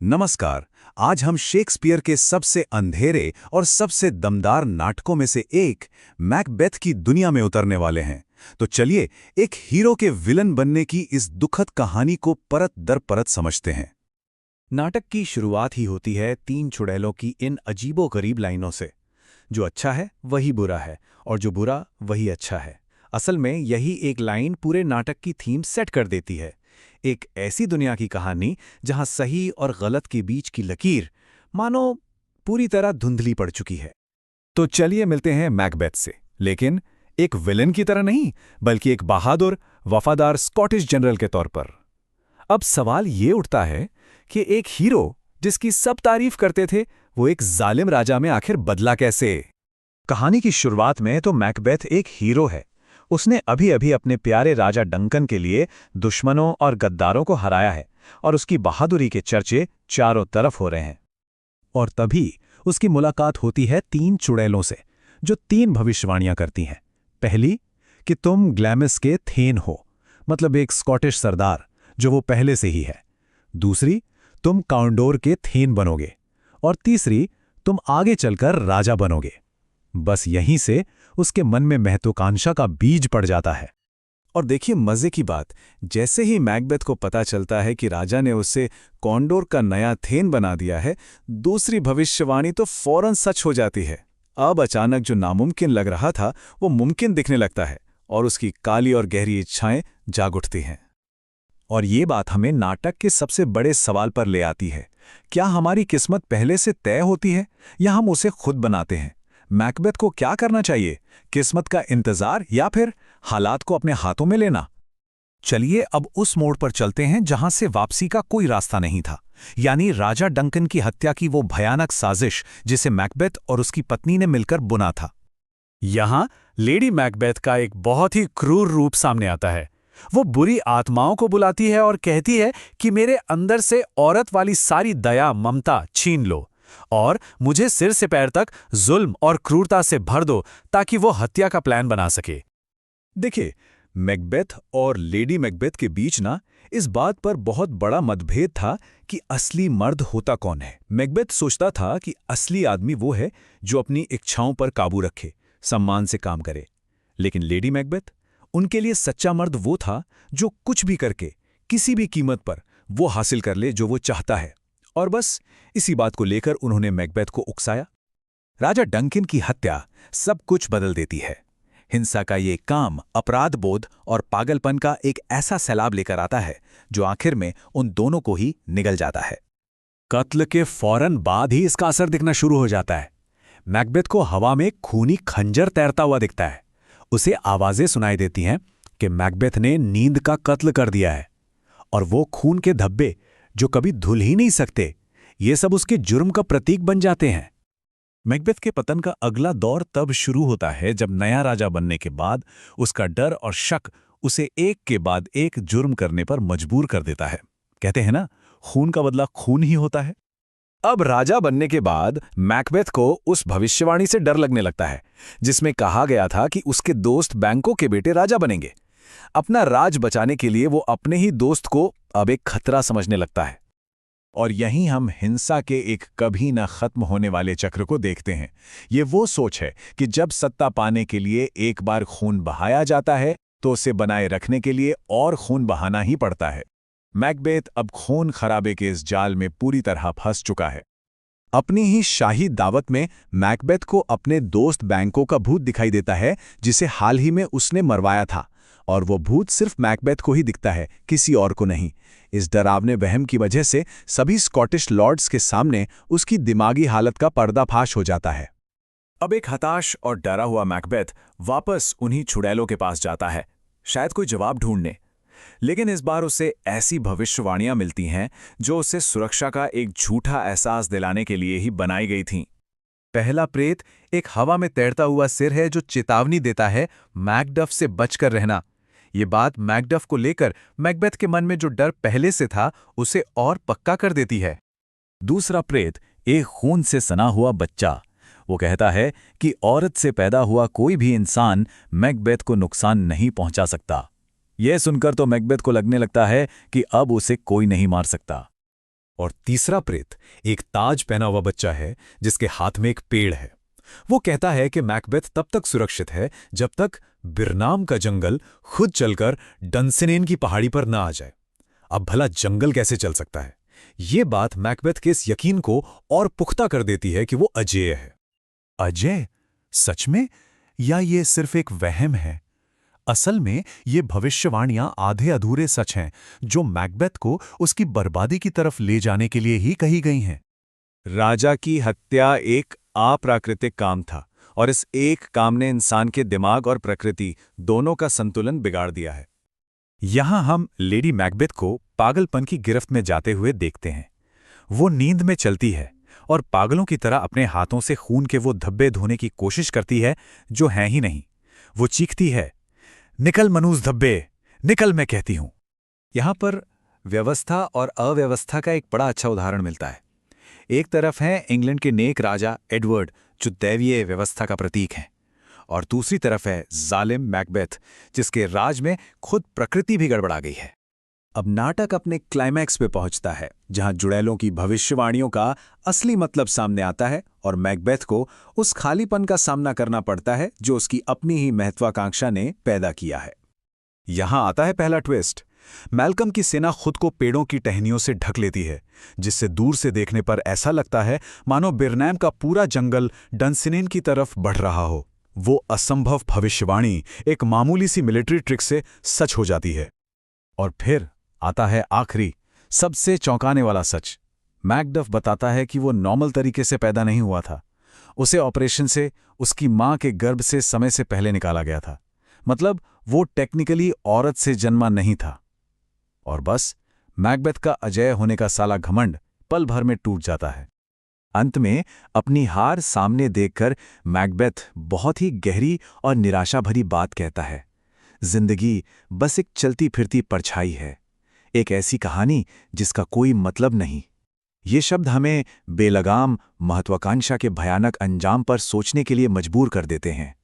नमस्कार। आज हम शेक्सपियर के सबसे अंधेरे और सबसे दमदार नाटकों में से एक मैकबेथ की दुनिया में उतरने वाले हैं। तो चलिए एक हीरो के विलन बनने की इस दुखद कहानी को परत दर परत समझते हैं। नाटक की शुरुआत ही होती है तीन चुड़ैलों की इन अजीबोगरीब लाइनों से। जो अच्छा है वही बुरा है और जो बुरा वही अच्छा है। असल में यही एक लाइन पूरे नाटक की थीम सेट कर देती है। एक ऐसी दुनिया की कहानी जहां सही और गलत के बीच की लकीर मानो पूरी तरह धुंधली पड़ चुकी है। तो चलिए मिलते हैं मैकबेथ से, लेकिन एक विलन की तरह नहीं, बल्कि एक बहादुर वफादार स्कॉटिश जनरल के तौर पर। अब सवाल ये उठता है कि एक हीरो जिसकी सब तारीफ करते थे, वो एक जालिम राजा में आखिर बदला कैसे? कहानी की शुरुआत में तो मैकबेथ एक हीरो है। उसने अभी अभी अपने प्यारे राजा डंकन के लिए दुश्मनों और गद्दारों को हराया है और उसकी बहादुरी के चर्चे चारों तरफ हो रहे हैं। और तभी उसकी मुलाकात होती है तीन चुड़ैलों से, जो तीन भविष्यवाणियां करती हैं। पहली कि तुम ग्लैमिस के थेन हो, मतलब एक स्कॉटिश सरदार, जो वो पहले से ही है। दूसरी, तुम काउंडोर के थेन बनोगे। और तीसरी, तुम आगे चलकर राजा बनोगे। बस यहीं से उसके मन में महत्वाकांक्षा का बीज पड़ जाता है। और देखिए मजे की बात, जैसे ही मैकबेथ को पता चलता है कि राजा ने उसे कॉन्डोर का नया थेन बना दिया है, दूसरी भविष्यवाणी तो फौरन सच हो जाती है। अब अचानक जो नामुमकिन लग रहा था वो मुमकिन दिखने लगता है और उसकी काली और गहरी इच्छाएं जाग उठती हैं। और ये बात हमें नाटक के सबसे बड़े सवाल पर ले आती है। क्या हमारी किस्मत पहले से तय होती है या हम उसे खुद बनाते हैं? मैकबेथ को क्या करना चाहिए, किस्मत का इंतजार या फिर हालात को अपने हाथों में लेना? चलिए अब उस मोड़ पर चलते हैं जहां से वापसी का कोई रास्ता नहीं था, यानी राजा डंकन की हत्या की वो भयानक साजिश जिसे मैकबेथ और उसकी पत्नी ने मिलकर बुना था। यहां लेडी मैकबेथ का एक बहुत ही क्रूर रूप सामने आता है। वो बुरी आत्माओं को बुलाती है और कहती है कि मेरे अंदर से औरत वाली सारी दया ममता छीन लो और मुझे सिर से पैर तक जुल्म और क्रूरता से भर दो ताकि वो हत्या का प्लान बना सके। देखिए, मैकबेथ और लेडी मैकबेथ के बीच ना इस बात पर बहुत बड़ा मतभेद था कि असली मर्द होता कौन है। मैकबेथ सोचता था कि असली आदमी वो है जो अपनी इच्छाओं पर काबू रखे, सम्मान से काम करे। लेकिन लेडी मैकबेथ, उनके लिए सच्चा मर्द वो था जो कुछ भी करके, किसी भी कीमत पर वो हासिल कर ले जो वो चाहता है। और बस इसी बात को लेकर उन्होंने मैकबेथ को उकसाया। राजा डंकन की हत्या सब कुछ बदल देती है। हिंसा का ये काम अपराध बोध और पागलपन का एक ऐसा सैलाब लेकर आता है जो आखिर में उन दोनों को ही निगल जाता है। कत्ल के फौरन बाद ही इसका असर दिखना शुरू हो जाता है। मैकबेथ को हवा में खूनी खंजर तैरता हुआ दिखता है। उसे आवाजें सुनाई देती हैं कि मैकबेथ ने नींद का कत्ल कर दिया है। और वो खून के धब्बे जो कभी धुल ही नहीं सकते, ये सब उसके जुर्म का प्रतीक बन जाते हैं। मैकबेथ के पतन का अगला दौर तब शुरू होता है जब नया राजा बनने के बाद उसका डर और शक उसे एक के बाद एक जुर्म करने पर मजबूर कर देता है। कहते हैं ना, खून का बदला खून ही होता है। अब राजा बनने के बाद मैकबेथ को उस भविष्यवाणी से डर लगने लगता है जिसमें कहा गया था कि उसके दोस्त बैंको के बेटे राजा बनेंगे। अपना राज बचाने के लिए वो अपने ही दोस्त को अब एक खतरा समझने लगता है। और यहीं हम हिंसा के एक कभी न खत्म होने वाले चक्र को देखते हैं। ये वो सोच है कि जब सत्ता पाने के लिए एक बार खून बहाया जाता है तो उसे बनाए रखने के लिए और खून बहाना ही पड़ता है। मैकबेथ अब खून खराबे के इस जाल में पूरी तरह फंस चुका है। अपनी ही शाही दावत में मैकबेथ को अपने दोस्त बैंको का भूत दिखाई देता है जिसे हाल ही में उसने मरवाया था। और वो भूत सिर्फ मैकबेथ को ही दिखता है, किसी और को नहीं। इस डरावने वहम की वजह से सभी स्कॉटिश लॉर्ड्स के सामने उसकी दिमागी हालत का पर्दाफाश हो जाता है। अब एक हताश और डरा हुआ मैकबेथ वापस उन्हीं चुड़ैलों के पास जाता है, शायद कोई जवाब ढूंढने। लेकिन इस बार उसे ऐसी भविष्यवाणियां मिलती हैं जो उसे सुरक्षा का एक झूठा एहसास दिलाने के लिए ही बनाई गई थीं। पहला प्रेत एक हवा में तैरता हुआ सिर है जो चेतावनी देता है मैकडफ से बचकर रहना। ये बात मैकडफ को लेकर मैकबेथ के मन में जो डर पहले से था उसे और पक्का कर देती है। दूसरा प्रेत एक खून से सना हुआ बच्चा। वो कहता है कि औरत से पैदा हुआ कोई भी इंसान मैकबेथ को नुकसान नहीं पहुंचा सकता। यह सुनकर तो मैकबेथ को लगने लगता है कि अब उसे कोई नहीं मार सकता। और तीसरा प्रेत एक ताज पहना हुआ बच्चा है जिसके हाथ में एक पेड़ है। वो कहता है कि मैकबेथ तब तक सुरक्षित है जब तक बिरनाम का जंगल खुद चलकर डंसिनेन की पहाड़ी पर न आ जाए। अब भला जंगल कैसे चल सकता है? ये बात मैकबेथ के इस यकीन को और पुख्ता कर देती है कि वो अजेय है। अजय? सच में? या ये सिर्फ एक वहम है? असल में ये भविष्यवाणियां आधे अधूरे सच हैं जो मैकबेथ को उसकी बर्बादी की तरफ ले जाने के लिए ही कही गई हैं। राजा की हत्या एक अप्राकृतिक काम था और इस एक काम ने इंसान के दिमाग और प्रकृति दोनों का संतुलन बिगाड़ दिया है। यहां हम लेडी मैकबेथ को पागलपन की गिरफ्त में जाते हुए देखते हैं। वो नींद में चलती है और पागलों की तरह अपने हाथों से खून के वो धब्बे धोने की कोशिश करती है जो हैं ही नहीं। वो चीखती है, निकल मनूस धब्बे, निकल, मैं कहती हूं। यहां पर व्यवस्था और अव्यवस्था का एक बड़ा अच्छा उदाहरण मिलता है। एक तरफ है इंग्लैंड के नेक राजा एडवर्ड जो दैवीय व्यवस्था का प्रतीक है, और दूसरी तरफ है जालिम मैकबेथ जिसके राज में खुद प्रकृति भी गड़बड़ा गई है। अब नाटक अपने क्लाइमैक्स पे पहुंचता है जहां जुड़ैलों की भविष्यवाणियों का असली मतलब सामने आता है और मैकबेथ को उस खालीपन का सामना करना पड़ता है जो उसकी अपनी ही महत्वाकांक्षा ने पैदा किया है। यहां आता है पहला ट्विस्ट। मैल्कम की सेना खुद को पेड़ों की टहनियों से ढक लेती है, जिससे दूर से देखने पर ऐसा लगता है मानो बिरनैम का पूरा जंगल डंसिनेन की तरफ बढ़ रहा हो। वो असंभव भविष्यवाणी एक मामूली सी मिलिट्री ट्रिक से सच हो जाती है। और फिर आता है आखिरी, सबसे चौंकाने वाला सच। मैकडफ बताता है कि वो नॉर्मल तरीके से पैदा नहीं हुआ था। उसे ऑपरेशन से उसकी मां के गर्भ से समय से पहले निकाला गया था। मतलब वो टेक्निकली औरत से जन्मा नहीं था। और बस मैकबेथ का अजेय होने का साला घमंड पल भर में टूट जाता है। अंत में अपनी हार सामने देखकर मैकबेथ बहुत ही गहरी और निराशा भरी बात कहता है, जिंदगी बस एक चलती फिरती परछाई है, एक ऐसी कहानी जिसका कोई मतलब नहीं। ये शब्द हमें बेलगाम महत्वाकांक्षा के भयानक अंजाम पर सोचने के लिए मजबूर कर देते हैं।